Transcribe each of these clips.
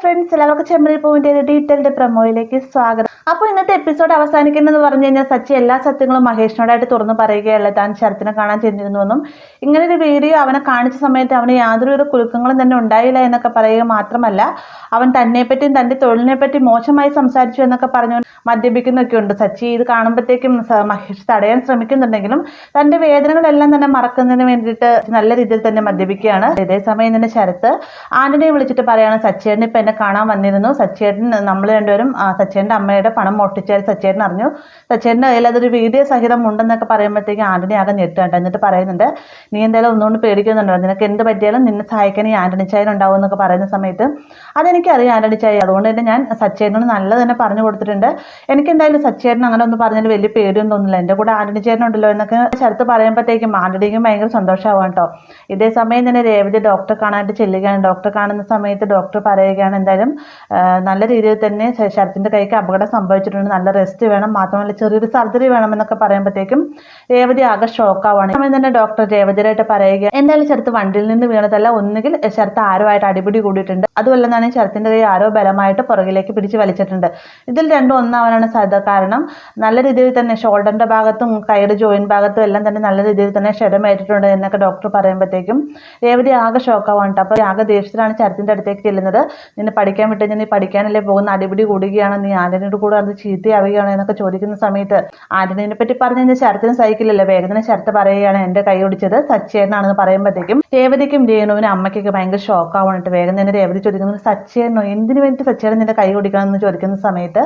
Friends, എല്ലാവർക്കും ചെമ്മരിൽ പൂവിൻ്റെ detailed പ്രൊമോയിലേക്ക് സ്വാഗതം. അപ്പോൾ ഇന്നത്തെ എപ്പിസോഡ് അവസാനിക്കുന്നത് പറഞ്ഞു കഴിഞ്ഞാൽ സച്ചി എല്ലാ സത്യങ്ങളും മഹേഷിനോടായിട്ട് തുറന്നു പറയുകയല്ല. താൻ ശരത്തിനെ കാണാൻ ചെന്നിരുന്നുവെന്നും ഇങ്ങനെ ഒരു വീഡിയോ അവനെ കാണിച്ച സമയത്ത് അവന് യാതൊരു കുലുക്കങ്ങളും തന്നെ ഉണ്ടായില്ല എന്നൊക്കെ പറയുക മാത്രമല്ല, അവൻ തന്നെപ്പറ്റിയും തൻ്റെ തൊഴിലിനെ പറ്റി മോശമായി സംസാരിച്ചു എന്നൊക്കെ പറഞ്ഞു മദ്യപിക്കുന്നൊക്കെ ഉണ്ട്. സച്ചി ഇത് കാണുമ്പോഴത്തേക്കും മഹേഷ് തടയാൻ ശ്രമിക്കുന്നുണ്ടെങ്കിലും തൻ്റെ വേദനകളെല്ലാം തന്നെ മറക്കുന്നതിന് വേണ്ടിയിട്ട് നല്ല രീതിയിൽ തന്നെ മദ്യപിക്കുകയാണ്. ഇതേസമയം തന്നെ ശരത്ത് ആന്റണിയെ വിളിച്ചിട്ട് പറയാണ്, സച്ചേട്ടൻ ഇപ്പം എന്നെ കാണാൻ വന്നിരുന്നു. സച്ചേട്ടൻ നമ്മൾ രണ്ടുപേരും സച്ചേട്ടൻ്റെ അമ്മയുടെ പണം മോഷ്ടിച്ചാൽ സച്ചേട്ടൻ അറിഞ്ഞു. സച്ചേട്ടൻ്റെ കയ്യിൽ അതൊരു വീഡിയോ സഹിതം ഉണ്ടെന്നൊക്കെ പറയുമ്പോഴത്തേക്കും ആന്റണി ആകെ ഞെട്ടാണ്ട്. എന്നിട്ട് പറയുന്നുണ്ട്, നീ എന്തായാലും ഒന്നുകൊണ്ട് പേടിക്കുന്നുണ്ടോ, നിനക്ക് എന്ത് പറ്റിയാലും നിന്നെ സഹായിക്കാൻ ഈ ആന്റണി ചായൻ ഉണ്ടാവും എന്നൊക്കെ പറയുന്ന സമയത്ത് അതെനിക്കറിയാം ആന്റണി ചായ, അതുകൊണ്ട് തന്നെ ഞാൻ സച്ചേട്ടനോട് നല്ല തന്നെ പറഞ്ഞു കൊടുത്തിട്ടുണ്ട്. എനിക്ക് എന്തായാലും സച്ചേട്ടൻ അങ്ങനെ ഒന്നും പറഞ്ഞാൽ വലിയ പേടിയൊന്നും തോന്നില്ല, എൻ്റെ കൂടെ ആന്റണി ചേട്ടനുണ്ടല്ലോ എന്നൊക്കെ ശരത്ത് പറയുമ്പോഴത്തേക്കും ആന്റണിക്കും ഭയങ്കര സന്തോഷമാവാം കേട്ടോ. ഇതേ സമയം തന്നെ രേവതി ഡോക്ടറെ കാണാനായിട്ട് ചെല്ലുകയാണ്. ഡോക്ടറെ കാണുന്ന സമയത്ത് ഡോക്ടർ പറയുകയാണ്, എന്തായാലും നല്ല രീതിയിൽ തന്നെ ശരത്തിൻ്റെ കൈക്ക് അപകടം സംഭവിച്ചിട്ടുണ്ട്, നല്ല റെസ്റ്റ് വേണം, മാത്രമല്ല ചെറിയൊരു സർജറി വേണമെന്നൊക്കെ പറയുമ്പോഴത്തേക്കും രേവതി ആകെ ഷോക്കാവാണ്. സമയം തന്നെ ഡോക്ടർ രേവതിയായിട്ട് പറയുക, എന്തായാലും ശരത്ത് വണ്ടിയിൽ നിന്ന് വീണതല്ല, ഒന്നുകിൽ ശരത്ത് ആരുമായിട്ട് അടിപിടി കൂടിയിട്ടുണ്ട്, അതുമല്ലെന്നാണ് ശരത്തിൻ്റെ കൈ ആരോ ബലമായിട്ട് പുറകിലേക്ക് പിടിച്ച് വലിച്ചിട്ടുണ്ട്. ഇതിൽ രണ്ടും ഒന്നാവാനാണ് സാധ്യത. കാരണം നല്ല രീതിയിൽ തന്നെ ഷോൾഡറിൻ്റെ ഭാഗത്തും കൈയുടെ ജോയിൻ ഭാഗത്തും എല്ലാം തന്നെ നല്ല രീതിയിൽ തന്നെ ക്ഷതമേറ്റിട്ടുണ്ട് എന്നൊക്കെ ഡോക്ടർ പറയുമ്പോഴത്തേക്കും രേവതി ആകെ ഷോക്കാവാണ്. അപ്പോൾ ആകെ ദേഷ്യത്തിലാണ് ശരത്തിൻ്റെ അടുത്തേക്ക് ചെല്ലുന്നത്. നിന്നെ പഠിക്കാൻ വിട്ട് നീ പഠിക്കാനല്ലേ പോകുന്ന, അടിപിടി കൂടുകയാണ്, നീ ആന്റണിയുടെ കൂടെ അത് ചീത്തയാവുകയാണ് എന്നൊക്കെ ചോദിക്കുന്ന സമയത്ത് ആന്റണിനെ പറ്റി പറഞ്ഞു കഴിഞ്ഞാൽ ശരത്തിന് സഹിക്കില്ലല്ലോ. വേഗം തന്നെ ശരത്ത് പറയുകയാണ്, എൻ്റെ കൈ ഒടിച്ചത് സച്ചേട്ടനാണെന്ന് പറയുമ്പോഴത്തേക്കും രേവതിക്കും രേണുവിനും അമ്മയ്ക്കൊക്കെ ഭയങ്കര ഷോക്കാവാണിട്ട്. വേഗം തന്നെ രേവതി ചോദിക്കുന്നത്, സച്ചേട്ടനോ, എന്തിനു വേണ്ടി സച്ചേട്ടൻ നിന്റെ കൈ ഒടിക്കണം എന്ന് ചോദിക്കുന്ന സമയത്ത്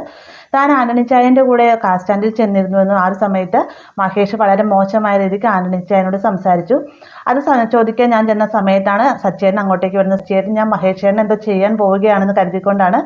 താൻ ആന്റണി ചായൻ്റെ കൂടെ കാർ സ്റ്റാൻഡിൽ ചെന്നിരുന്നുവെന്നും ആ ഒരു സമയത്ത് മഹേഷ് വളരെ മോശമായ രീതിക്ക് ആന്റണി ചായനോട് സംസാരിച്ചു. അത് ചോദിക്കാൻ ഞാൻ ചെന്ന സമയത്താണ് സച്ചേട്ടൻ അങ്ങോട്ടേക്ക് വരുന്നത്. സച്ചേട്ടൻ ഞാൻ മഹേഷ് ചേട്ടൻ എന്തോ ചെയ്യാൻ പോവുകയാണെന്ന് കരുതിക്കൊണ്ടാണ്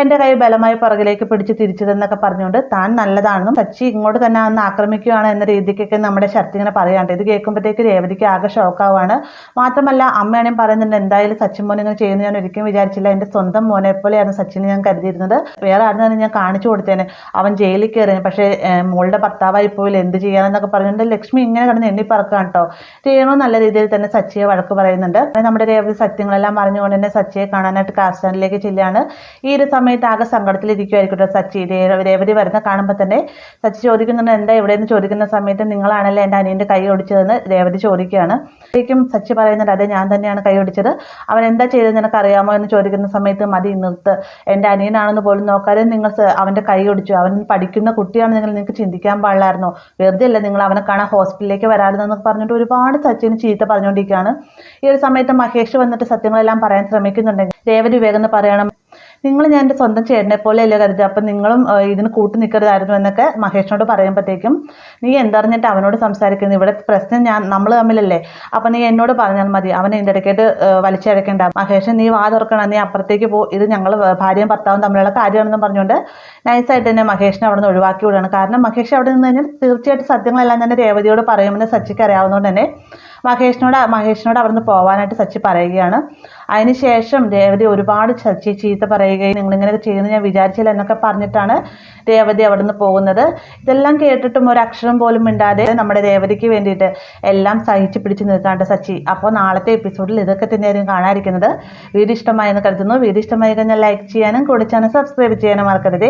എൻ്റെ കൈ ബലമായി പുറകിലേക്ക് പിടിച്ച് തിരിച്ചതെന്നൊക്കെ പറഞ്ഞുകൊണ്ട് താൻ നല്ലതാണെന്നും സച്ചി ഇങ്ങോട്ട് തന്നെ അന്ന് ആക്രമിക്കുകയാണ് എന്ന രീതിക്കൊക്കെ നമ്മുടെ ശരത്ത് ഇങ്ങനെ പറയാണ്ട്. ഇത് കേൾക്കുമ്പോഴത്തേക്ക് രേവതിക്ക് ആകെ ഷോക്കാവാണ്. മാത്രമല്ല അമ്മയാണെങ്കിൽ പറയുന്നുണ്ട്, എന്തായാലും സച്ചിൻ മോൻ ഇങ്ങനെ ചെയ്യുന്ന ഞാൻ ഒരിക്കലും വിചാരിച്ചില്ല, എൻ്റെ സ്വന്തം മോനെ പോലെയാണ് സച്ചിനെ ഞാൻ കരുതിയിരുന്നത്, വേറെ ആരും ഞാൻ കാണിച്ചു കൊടുത്തേനെ, അവൻ ജയിലിൽ കയറിയാണ്, പക്ഷേ മോളുടെ ഭർത്താവായി പോയില്ല, എന്ത് ചെയ്യാനെന്നൊക്കെ പറഞ്ഞുകൊണ്ട് ലക്ഷ്മി ഇങ്ങനെ കിടന്ന് എണ്ണി പറക്കാം കേട്ടോ. രേണു നല്ല രീതിയിൽ തന്നെ സച്ചിയെ വഴക്ക് പറയുന്നുണ്ട്. നമ്മുടെ രേവതി സത്യങ്ങളെല്ലാം പറഞ്ഞുകൊണ്ട് തന്നെ സച്ചിയെ കാണാനായിട്ട് കാർ സ്റ്റാൻഡിലേക്ക് ചെല്ലുകയാണ്. ഈ ഒരു സമയത്ത് ആകെ സങ്കടത്തിലിരിക്കുമായിരിക്കും സച്ചി. രേവതി വരുന്ന കാണുമ്പോൾ തന്നെ സച്ചി ചോദിക്കുന്നുണ്ട്, എന്താ എവിടെയെന്ന് ചോദിക്കുന്ന സമയത്ത് നിങ്ങളാണല്ലേ എൻ്റെ അനിയൻ്റെ കൈ ഒടിച്ചതെന്ന് രേവതി ചോദിക്കുകയാണ്. ശരിക്കും സച്ചി പറയുന്നുണ്ട്, അതെ ഞാൻ തന്നെയാണ് കൈ ഒടിച്ചത്, അവൻ എന്താ ചെയ്തത് നിനക്ക് അറിയാമോ എന്ന് ചോദിക്കുന്ന സമയത്ത് മതി നിർത്ത്, എൻ്റെ അനിയനാണെന്ന് പോലും നോക്കാതെ നിങ്ങൾ അവൻ്റെ കൈ ഒടിച്ചു, അവൻ പഠിക്കുന്ന കുട്ടിയാണ്, നിങ്ങൾക്ക് ചിന്തിക്കാൻ പാടില്ലായിരുന്നോ, വെറുതെ അല്ല നിങ്ങൾ അവനെ കാണാൻ ഹോസ്പിറ്റലിലേക്ക് വരാറുതെന്നൊക്കെ പറഞ്ഞിട്ട് ഒരുപാട് സച്ചിന് ചീത്ത പറഞ്ഞുകൊണ്ടിരിക്കുകയാണ്. ഈ ഒരു സമയത്ത് മഹേഷ് വന്നിട്ട് സത്യങ്ങളെല്ലാം പറയാൻ ശ്രമിക്കുന്നുണ്ടെങ്കിൽ രേവതി വേഗം പറയണം, നിങ്ങൾ ഞാൻ എൻ്റെ സ്വന്തം ചേട്ടനെ പോലെ അല്ലേ കരുതി, അപ്പം നിങ്ങളും ഇതിന് കൂട്ടു നിൽക്കരുതായിരുന്നു എന്നൊക്കെ മഹേഷിനോട് പറയുമ്പോഴത്തേക്കും നീ എന്തറിഞ്ഞിട്ട് അവനോട് സംസാരിക്കുന്നത്, ഇവിടെ പ്രശ്നം നമ്മൾ തമ്മിലല്ലേ, അപ്പം നീ എന്നോട് പറഞ്ഞാൽ മതി, അവനെ ഇതിൻ്റെ ഇടയ്ക്കായിട്ട് വലിച്ചഴക്കേണ്ട, മഹേഷൻ നീ വാ തുറക്കണം, നീ അപ്പുറത്തേക്ക് പോ, ഇത് ഞങ്ങൾ ഭാര്യയും ഭർത്താവും തമ്മിലുള്ള കാര്യമാണെന്ന് പറഞ്ഞുകൊണ്ട് നൈസായിട്ട് തന്നെ മഹേഷിനെ അവിടെ നിന്ന് ഒഴിവാക്കി വിടുകയാണ്. കാരണം മഹേഷ് അവിടെ നിന്ന് കഴിഞ്ഞാൽ തീർച്ചയായിട്ടും സത്യങ്ങളെല്ലാം തന്നെ രേവതിയോട് പറയുമെന്ന് സച്ചിക്ക് അറിയാവുന്നതുകൊണ്ട് തന്നെ മഹേഷിനോട് അവിടെ നിന്ന് പോകാനായിട്ട് സച്ചി പറയുകയാണ്. അതിനുശേഷം രേവതി ഒരുപാട് സച്ചി ചീത്ത പറയുകയും നിങ്ങളിങ്ങനെ ചെയ്യുന്നത് ഞാൻ വിചാരിച്ചില്ല എന്നൊക്കെ പറഞ്ഞിട്ടാണ് രേവതി അവിടെ നിന്ന് പോകുന്നത്. ഇതെല്ലാം കേട്ടിട്ടും ഒരു അക്ഷരം പോലും മിണ്ടാതെ നമ്മുടെ രേവതിക്ക് വേണ്ടിയിട്ട് എല്ലാം സഹിച്ച് പിടിച്ച് നിൽക്കാണ്ട് സച്ചി. അപ്പോൾ നാളത്തെ എപ്പിസോഡിൽ ഇതൊക്കെ തന്നെയായിരിക്കും കാണാതിരിക്കുന്നത്. വീഡിയോ ഇഷ്ടമായെന്ന് കരുതുന്നു. വീഡിയോ ഇഷ്ടമായി കഴിഞ്ഞാൽ ലൈക്ക് ചെയ്യാനും കൂടി ചാനൽ സബ്സ്ക്രൈബ് ചെയ്യാനും മറക്കരുത്.